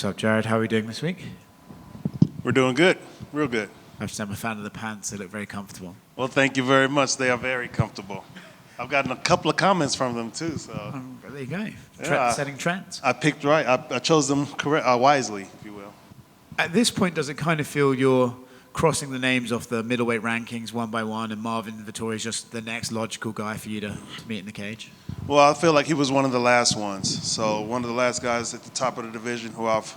What's up, Jared? How are we doing this week? We're doing good, real good. I have to say I'm a fan of the pants. They look very comfortable. Well, thank you very much. They are very comfortable. I've gotten a couple of comments from them too. So there you go. Setting trends. I picked right. I chose them wisely, if you will. At this point, does it kind of feel you're crossing the names off the middleweight rankings one by one, and Marvin Vettori is just the next logical guy for you to meet in the cage? Well, I feel like he was one of the last ones. So one of the last guys at the top of the division who I've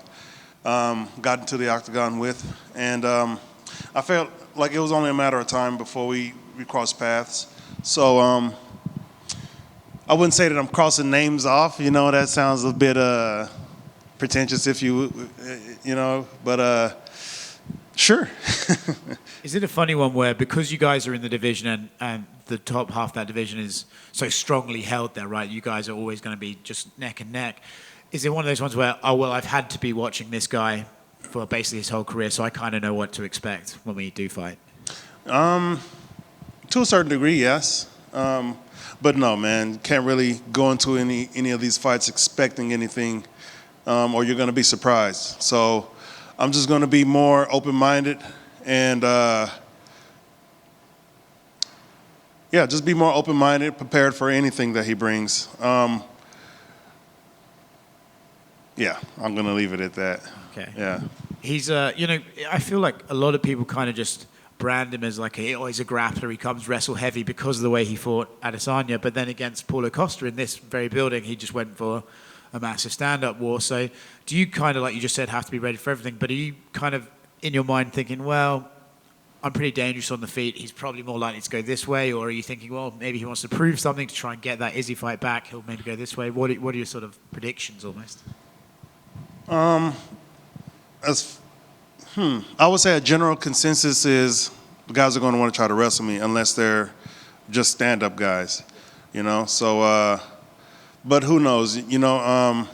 gotten to the octagon with. And I felt like it was only a matter of time before we crossed paths. So I wouldn't say that I'm crossing names off. You know, that sounds a bit pretentious if you know, but sure. Is it a funny one where, because you guys are in the division and the top half of that division is so strongly held there, right? You guys are always going to be just neck and neck. Is it one of those ones where, oh, well, I've had to be watching this guy for basically his whole career, so I kind of know what to expect when we do fight? To a certain degree, yes. But no, man, can't really go into any of these fights expecting anything, or you're going to be surprised. So I'm just going to be more open-minded and, just be more open-minded, prepared for anything that he brings. I'm going to leave it at that. Okay. Yeah. He's, I feel like a lot of people kind of just brand him as like, he's a grappler, he comes wrestle heavy because of the way he fought Adesanya, but then against Paulo Costa in this very building, he just went for a massive stand-up war. So do you kind of, like you just said, have to be ready for everything, but are you kind of in your mind thinking, well, I'm pretty dangerous on the feet, he's probably more likely to go this way, or are you thinking, well, maybe he wants to prove something to try and get that Izzy fight back, he'll maybe go this way? What are your sort of predictions almost? I would say a general consensus is the guys are going to want to try to wrestle me unless they're just stand-up guys, you know. So, but who knows, you know.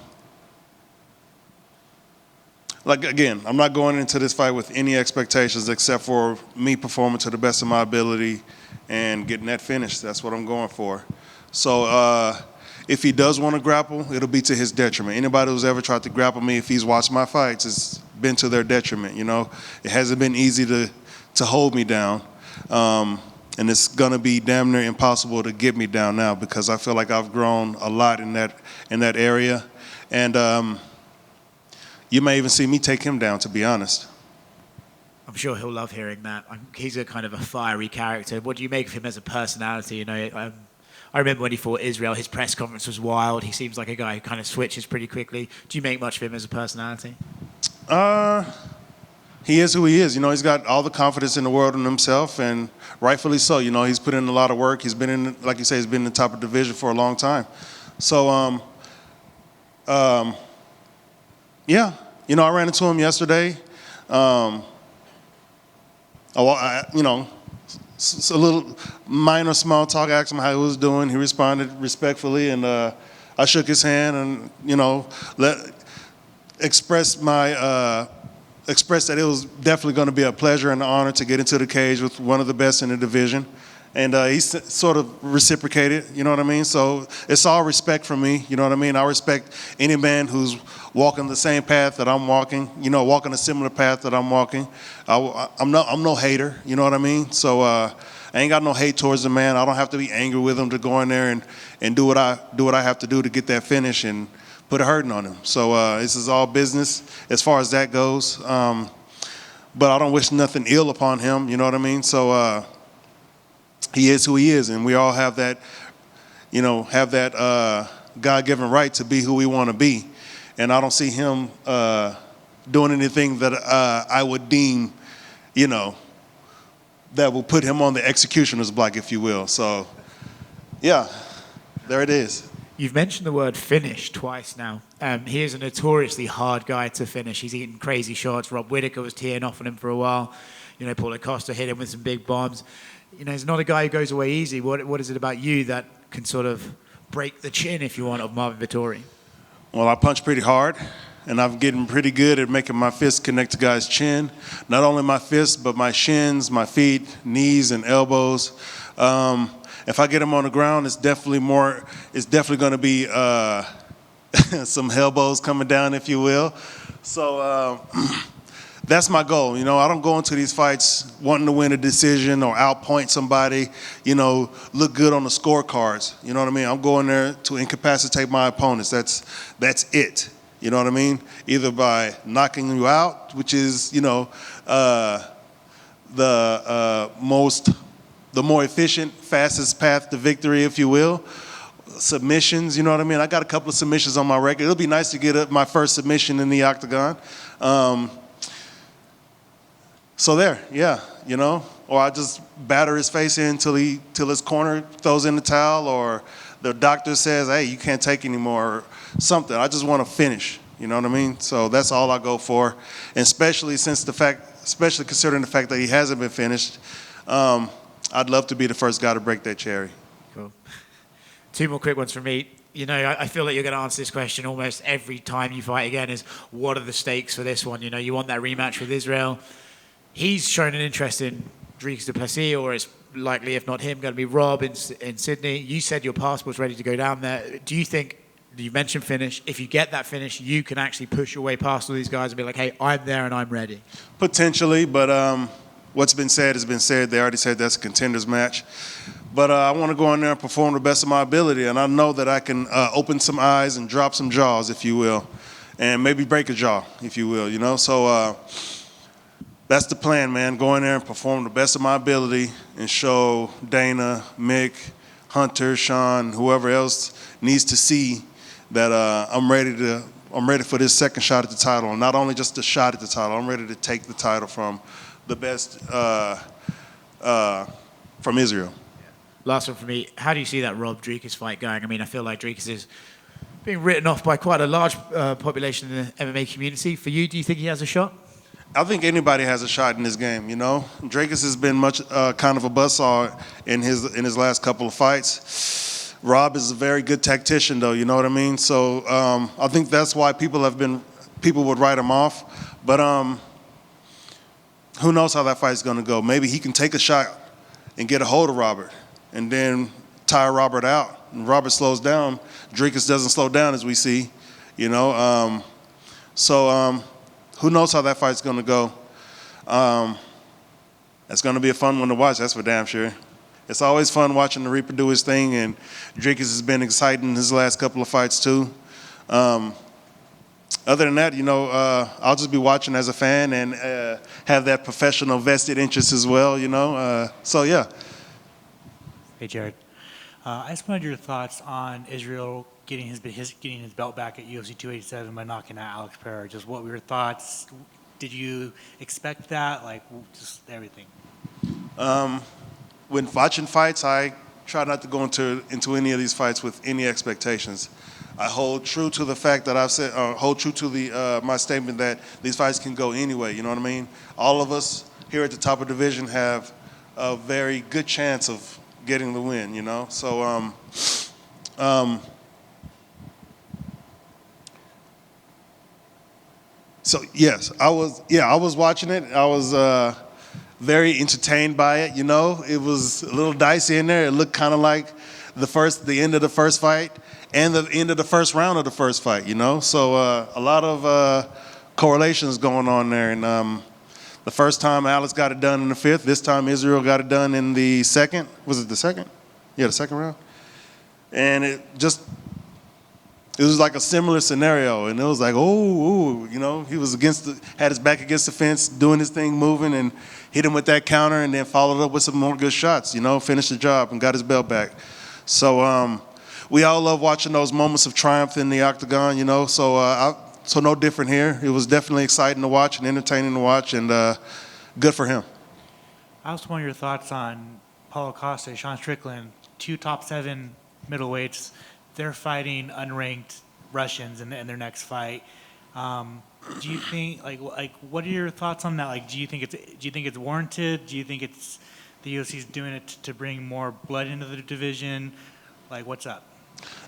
Like, again, I'm not going into this fight with any expectations except for me performing to the best of my ability and getting that finish. That's what I'm going for. So if he does want to grapple, it'll be to his detriment. Anybody who's ever tried to grapple me, if he's watched my fights, it's been to their detriment, you know. It hasn't been easy to hold me down. And it's going to be damn near impossible to get me down now because I feel like I've grown a lot in that area. And you may even see me take him down, to be honest. I'm sure he'll love hearing that. He's a kind of a fiery character. What do you make of him as a personality? You know, I remember when he fought Israel, his press conference was wild. He seems like a guy who kind of switches pretty quickly. Do you make much of him as a personality? He is who he is. You know, he's got all the confidence in the world in himself, and rightfully so. You know, he's put in a lot of work. He's been in, like you say, he's been in the top of the division for a long time. So, you know, I ran into him yesterday. A little minor small talk, asked him how he was doing. He responded respectfully, and I shook his hand and, you know, expressed that it was definitely going to be a pleasure and an honor to get into the cage with one of the best in the division. And he sort of reciprocated, you know what I mean? So it's all respect from me, you know what I mean? I respect any man who's walking the same path that I'm walking, you know, walking a similar path that I'm walking. I'm no hater, you know what I mean? So I ain't got no hate towards the man. I don't have to be angry with him to go in there and do what I have to do to get that finish and put a hurting on him. So this is all business as far as that goes. But I don't wish nothing ill upon him, you know what I mean? So he is who he is, and we all have that, you know, God-given right to be who we want to be. And I don't see him doing anything that I would deem, you know, that will put him on the executioner's block, if you will. So, yeah, there it is. You've mentioned the word finish twice now. He is a notoriously hard guy to finish. He's eaten crazy shots. Rob Whittaker was teeing off on him for a while. You know, Paulo Costa hit him with some big bombs. You know, he's not a guy who goes away easy. What is it about you that can sort of break the chin, if you want, of Marvin Vettori? Well, I punch pretty hard, and I'm getting pretty good at making my fists connect to guys' chin. Not only my fists, but my shins, my feet, knees, and elbows. If I get them on the ground, it's definitely going to be some elbows coming down, if you will. So that's my goal. You know, I don't go into these fights wanting to win a decision or outpoint somebody, you know, look good on the scorecards. You know what I mean? I'm going there to incapacitate my opponents. That's it. You know what I mean? Either by knocking you out, which is, you know, the more efficient, fastest path to victory, if you will. Submissions, you know what I mean? I got a couple of submissions on my record. It'll be nice to get my first submission in the octagon. So there, yeah, you know, or I just batter his face in till his corner throws in the towel, or the doctor says, hey, you can't take anymore, or something. I just want to finish, you know what I mean? So that's all I go for, and especially considering the fact that he hasn't been finished, I'd love to be the first guy to break that cherry. Cool. Two more quick ones from me. You know, I feel like you're going to answer this question almost every time you fight again is, what are the stakes for this one? You know, you want that rematch with Israel. He's shown an interest in Dricus du Plessis, or it's likely, if not him, going to be Rob in Sydney. You said your passport's ready to go down there. Do you think, you mentioned finish, if you get that finish, you can actually push your way past all these guys and be like, hey, I'm there and I'm ready? Potentially, but what's been said has been said. They already said that's a contenders match. But I want to go in there and perform the best of my ability, and I know that I can open some eyes and drop some jaws, if you will, and maybe break a jaw, if you will, you know? So that's the plan, man. Go in there and perform the best of my ability and show Dana, Mick, Hunter, Sean, whoever else needs to see that I'm ready for this second shot at the title. And not only just the shot at the title, I'm ready to take the title from the best from Israel. Last one for me. How do you see that Rob Dricus fight going? I mean, I feel like Dricus is being written off by quite a large population in the MMA community. For you, do you think he has a shot? I think anybody has a shot in this game, you know. Dricus has been much kind of a buzzsaw in his last couple of fights. Rob is a very good tactician, though, you know what I mean? So I think that's why people would write him off. But who knows how that fight's going to go? Maybe he can take a shot and get a hold of Robert and then tire Robert out. And Robert slows down. Dricus doesn't slow down, as we see, you know. Who knows how that fight's going to go? It's going to be a fun one to watch, that's for damn sure. It's always fun watching the Reaper do his thing, and Dricus has been exciting in his last couple of fights too. Other than that, you know, I'll just be watching as a fan and have that professional vested interest as well, you know. So, yeah. Hey, Jared. I just wanted your thoughts on Israel getting his belt back at UFC 287 by knocking out Alex Pereira. Just what were your thoughts? Did you expect that? Like, just everything. When watching fights, I try not to go into any of these fights with any expectations. I hold true to the fact that I've said, hold true to my statement that these fights can go anyway. You know what I mean? All of us here at the top of the division have a very good chance of getting the win. You know, so. So yes, I was watching it. I was very entertained by it. You know, it was a little dicey in there. It looked kind of like the end of the first fight and the end of the first round of the first fight. You know, so a lot of correlations going on there. And the first time Alex got it done in the fifth. This time Israel got it done in the second. Was it the second? Yeah, the second round. And it was like a similar scenario, and it was like, you know, he was had his back against the fence, doing his thing, moving, and hit him with that counter, and then followed up with some more good shots, you know, finished the job and got his belt back. So we all love watching those moments of triumph in the octagon, you know, so no different here. It was definitely exciting to watch and entertaining to watch, and good for him. I also want your thoughts on Paulo Costa, Sean Strickland, 2 top 7 middleweights. They're fighting unranked Russians in their next fight. Do you think what are your thoughts on that? Like, do you think it's warranted? Do you think it's the UFC's doing it to bring more blood into the division? Like, what's up?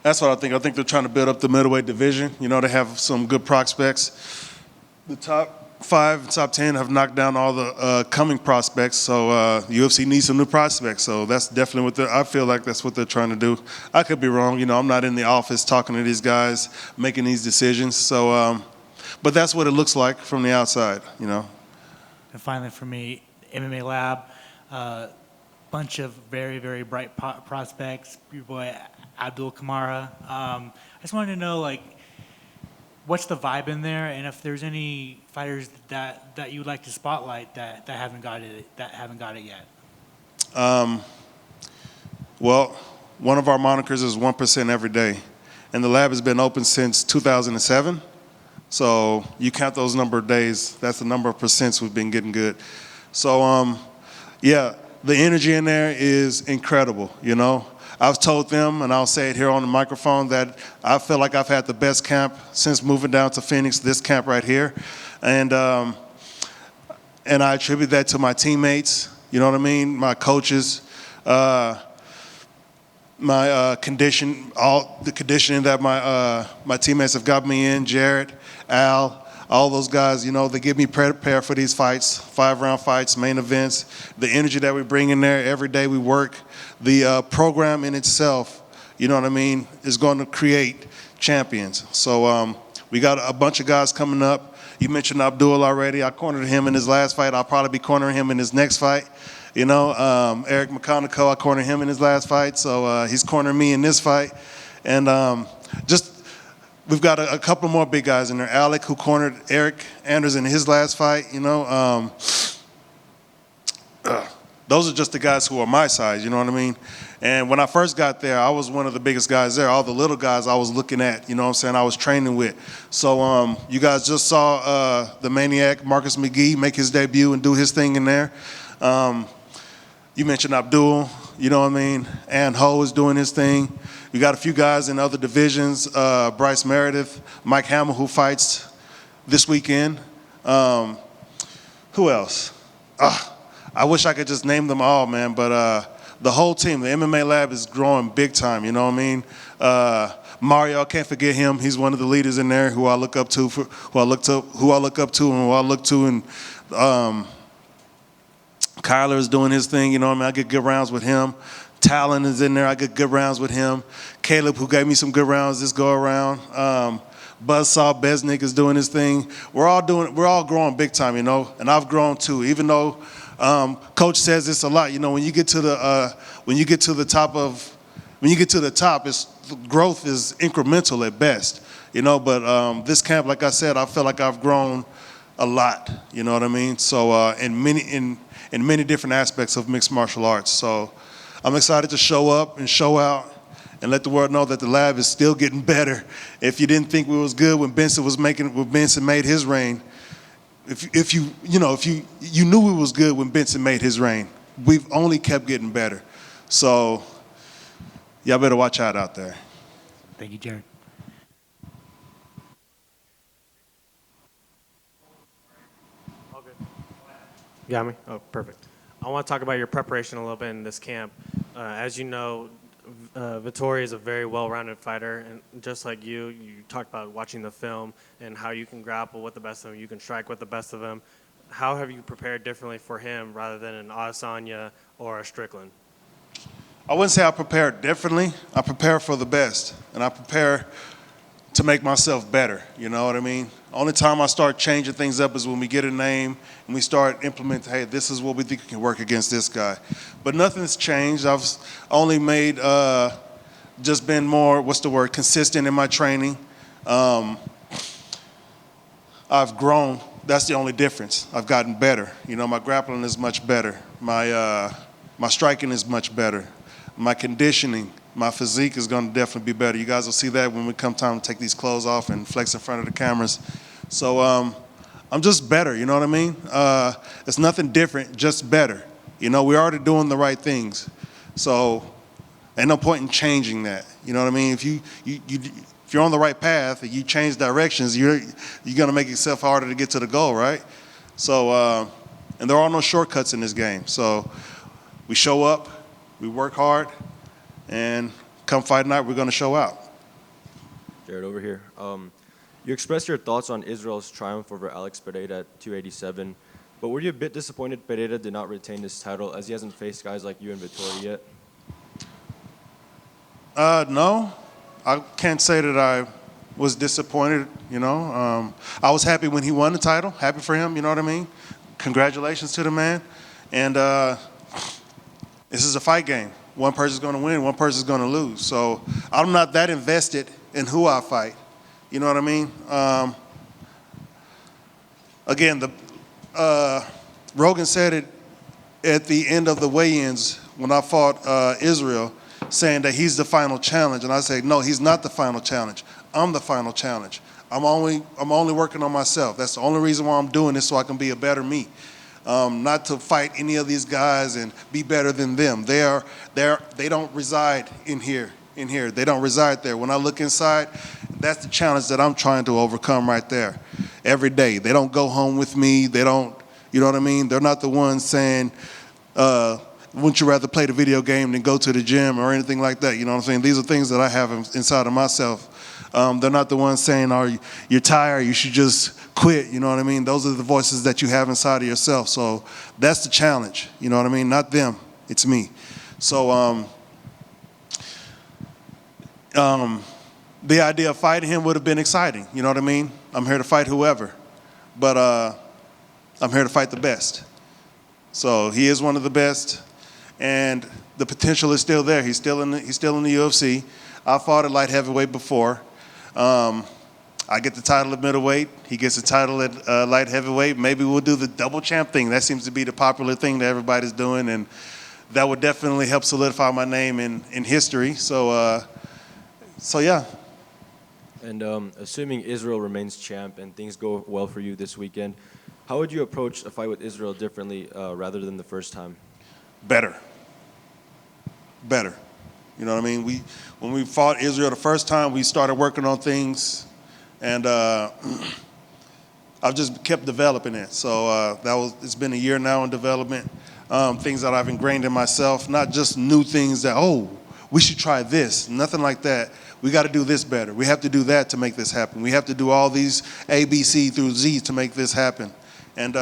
That's what I think. I think they're trying to build up the middleweight division. You know, they have some good prospects. The top 5, top 10 have knocked down all the coming prospects, so UFC needs some new prospects. So that's definitely I feel like that's what they're trying to do. I could be wrong. You know, I'm not in the office talking to these guys, making these decisions. So, but that's what it looks like from the outside, you know. And finally, for me, MMA Lab, bunch of very, very bright prospects. Your boy Abdul Kamara. I just wanted to know, like, what's the vibe in there, and if there's any fighters that you would like to spotlight that haven't got it yet. Well, one of our monikers is 1% every day, and the lab has been open since 2007. So you count those number of days, that's the number of percents we've been getting good. So, yeah, the energy in there is incredible, you know. I've told them, and I'll say it here on the microphone, that I feel like I've had the best camp since moving down to Phoenix, this camp right here. And I attribute that to my teammates, you know what I mean, my coaches, my all the conditioning that my teammates have got me in, Jared, Al, all those guys, you know, they get me prepared for these fights, 5-round fights, main events, the energy that we bring in there, every day we work, the program in itself, you know what I mean, is going to create champions. So we got a bunch of guys coming up. You mentioned Abdul already. I cornered him in his last fight. I'll probably be cornering him in his next fight. You know, Eric McConaughey, I cornered him in his last fight, so he's cornering me in this fight. And we've got a couple more big guys in there. Alec, who cornered Eric Anders in his last fight, you know. Those are just the guys who are my size, you know what I mean? And when I first got there, I was one of the biggest guys there. All the little guys I was looking at, you know what I'm saying, I was training with. So you guys just saw the Maniac, Marcus McGee, make his debut and do his thing in there. You mentioned Abdul, you know what I mean? And Ho is doing his thing. We got a few guys in other divisions, Bryce Meredith, Mike Hamill, who fights this weekend. Who else? I wish I could just name them all, man, but the whole team, the MMA Lab is growing big time, you know what I mean? Mario, I can't forget him. He's one of the leaders in there who I look up to, and Kyler is doing his thing, you know what I mean? I get good rounds with him. Talon is in there. I get good rounds with him. Caleb, who gave me some good rounds this go around. Buzzsaw Besnick is doing his thing. We're all growing big time, you know, and I've grown too. Even though Coach says this a lot, you know, when you get to the top, growth is incremental at best, you know. But this camp, like I said, I feel like I've grown a lot, you know what I mean? So in many different aspects of mixed martial arts. So I'm excited to show up and show out and let the world know that the lab is still getting better. If you didn't think we was good when Benson made his reign, if you knew we was good when Benson made his reign, we've only kept getting better. So y'all better watch out there. Thank you, Jared. You got me? Oh, perfect. I want to talk about your preparation a little bit in this camp. As you know, Vettori is a very well-rounded fighter, and just like you talked about watching the film and how you can grapple with the best of him, you can strike with the best of him. How have you prepared differently for him rather than an Adesanya or a Strickland? I wouldn't say I prepared differently. I prepare for the best, and I prepare to make myself better, you know what I mean? Only time I start changing things up is when we get a name and we start implementing, hey, this is what we think can work against this guy. But nothing's changed. I've only made, just been more, consistent in my training. I've grown. That's the only difference. I've gotten better. You know, my grappling is much better. My striking is much better. My conditioning, my physique is going to definitely be better. You guys will see that when we come time to take these clothes off and flex in front of the cameras. So I'm just better, you know what I mean? It's nothing different, just better. You know, we're already doing the right things. So ain't no point in changing that. You know what I mean? If you're on the right path and you change directions, you're going to make yourself harder to get to the goal, right? So, and there are no shortcuts in this game. So we show up, we work hard, and come fight night, we're going to show out. Jared, over here. You expressed your thoughts on Israel's triumph over Alex Pereira at 287, but were you a bit disappointed Pereira did not retain this title as he hasn't faced guys like you and Vettori yet? No. I can't say that I was disappointed, you know. I was happy when he won the title, happy for him, you know what I mean? Congratulations to the man. And this is a fight game. One person's going to win, one person's going to lose. So I'm not that invested in who I fight, you know what I mean? Again, Rogan said it at the end of the weigh-ins when I fought Israel, saying that he's the final challenge. And I said, no, he's not the final challenge. I'm the final challenge. I'm only working on myself. That's the only reason why I'm doing this, so I can be a better me. Not to fight any of these guys and be better than them. They don't reside in here. They don't reside there. When I look inside, that's the challenge that I'm trying to overcome right there every day. They don't go home with me. They don't, you know what I mean? They're not the ones saying, wouldn't you rather play the video game than go to the gym or anything like that? You know what I'm saying? These are things that I have inside of myself. They're not the ones saying, oh, you're tired, you should just quit, you know what I mean? Those are the voices that you have inside of yourself. So that's the challenge, you know what I mean? Not them, it's me. So the idea of fighting him would have been exciting, you know what I mean? I'm here to fight whoever, but I'm here to fight the best. So he is one of the best, and the potential is still there. He's still in the UFC. I fought at light heavyweight before. I get the title at middleweight. He gets the title at light heavyweight. Maybe we'll do the double champ thing. That seems to be the popular thing that everybody's doing, and that would definitely help solidify my name in history. So yeah. And assuming Israel remains champ and things go well for you this weekend, how would you approach a fight with Israel differently rather than the first time? Better. You know what I mean? When we fought Israel the first time, we started working on things, and I've just kept developing it. So it's been a year now in development. Things that I've ingrained in myself, not just new things that, oh, we should try this, nothing like that. We got to do this better. We have to do that to make this happen. We have to do all these A, B, C through Z to make this happen, and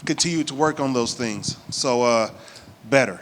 continue to work on those things. So better.